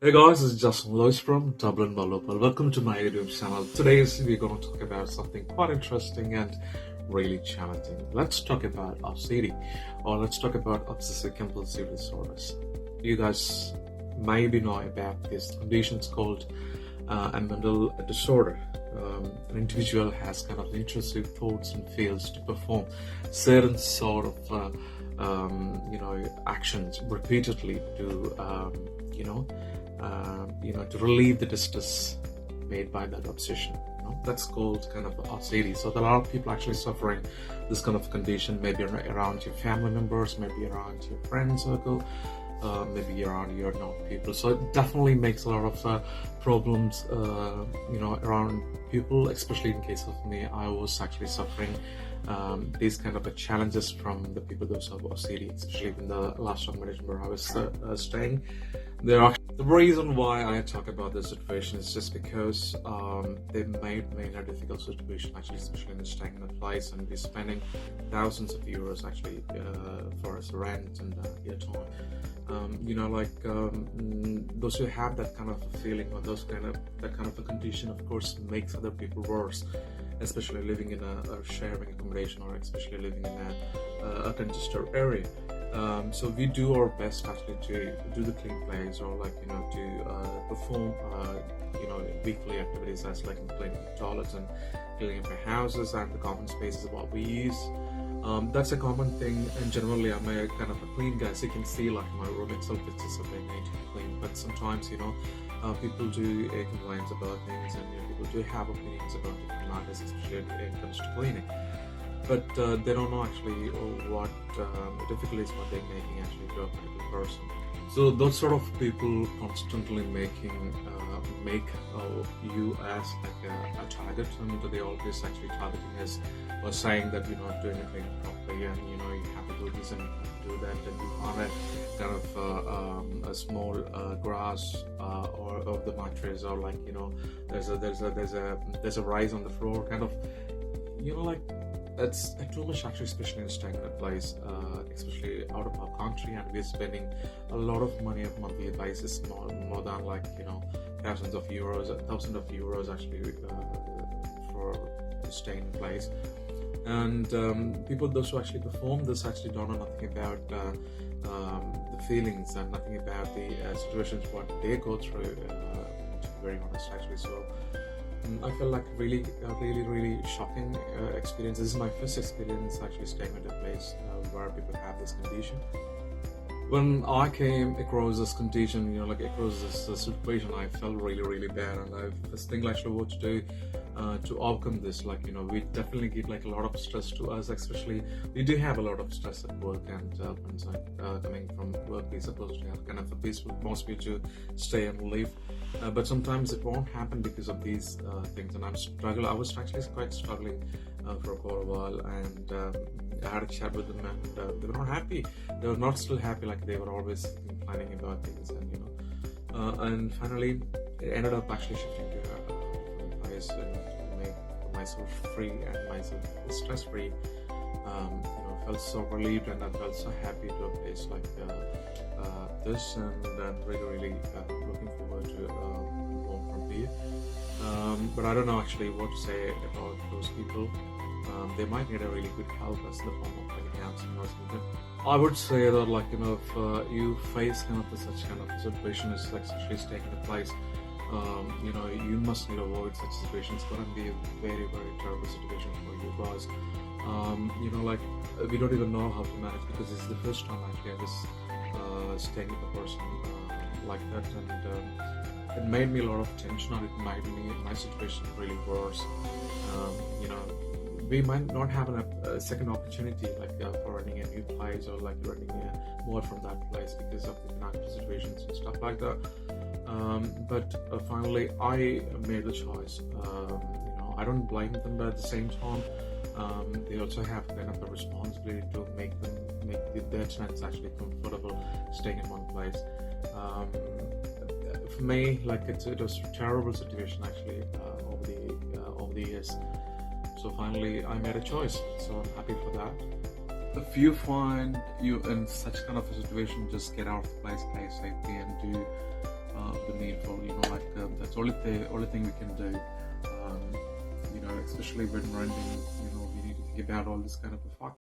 Hey guys, this is Justin Lois from Dublin, Mallu. Welcome to my YouTube channel. Today we're going to talk about something quite interesting and really challenging. Let's talk about OCD, or let's talk about obsessive compulsive disorders. You guys maybe know about these conditions called a mental disorder. An individual has kind of intrusive thoughts and feels to perform certain sort of actions repeatedly to to relieve the distress made by that obsession. That's called kind of OCD. So there are a lot of people actually suffering this kind of condition, maybe around your family members, maybe around your friend circle, maybe around your known people. So it definitely makes a lot of problems, around people, especially in case of me. I was actually suffering these kind of challenges from the people that have OCD, especially in the last accommodation where I was staying. The reason why I talk about this situation is just because they made me in a difficult situation, actually, especially in staying in a place and be spending thousands of euros actually for us rent and your time. Those who have that kind of a feeling, or that kind of a condition, of course, makes other people worse, especially living in a sharing accommodation, or especially living in a congested area. So we do our best actually to do the clean place, or to perform weekly activities as like cleaning toilets and cleaning up our houses and the common spaces what we use. That's a common thing, and generally I'm a kind of a clean guy, so you can see like my room itself is just a very neat and clean. But sometimes people do complaints about things, and people do have opinions about different matters, especially when it comes to cleaning. But they don't know actually what difficulties what they're making actually to a particular person. So those sort of people constantly make you as like a target, and they always actually targeting us, or saying that you're not doing anything properly, and you have to do this and do that, and you want a kind of a small grass or of the mattress, or there's a rise on the floor, kind of that's too much actually, especially in staying in a place, especially out of our country, and we're spending a lot of money on a monthly basis, more than thousands of euros actually for staying in a place. And people, those who actually perform this, actually don't know nothing about the feelings and nothing about the situations what they go through. To be very honest, actually, so. I felt like really shocking experience. This is my first experience actually staying at a place where people have this condition. When I came across this condition, across this situation, I felt really bad, and I was thinking actually what to do to overcome this. We definitely give a lot of stress to us, especially we do have a lot of stress at work, and when coming from work, we're supposed to have kind of a peaceful atmosphere to stay and live. But sometimes it won't happen because of these things, and I was actually quite struggling for quite a while, and I had a chat with them, and they were not happy. They were not still happy, they were always complaining about things, and finally it ended up actually shifting to a different place, and to make myself free and myself stress free. Felt so relieved, and I felt so happy to a place like this, and I'm really looking forward to move on from here. But I don't know actually what to say about those people. They might need a really good help as in the form of counseling or something. I would say that if you face such kind of a situation, is especially staying in a place, you must avoid such situations. It's going to be a very terrible situation for you guys. We don't even know how to manage, because this is the first time actually I was staying with a person like that, and it made me a lot of tension, and it made my situation really worse. We might not have a second opportunity for running a new place, or running more from that place because of the financial situations and stuff like that. But finally I made the choice. I don't blame them, but at the same time they also have kind of a responsibility to make their tenants actually comfortable staying in one place. For me, it was a terrible situation actually over the years. So finally I made a choice, so I'm happy for that. If you find you in such kind of a situation, just get out of the place, play safely, and do the It's only thing we can do. Especially when renting, we need to think about all this kind of factors.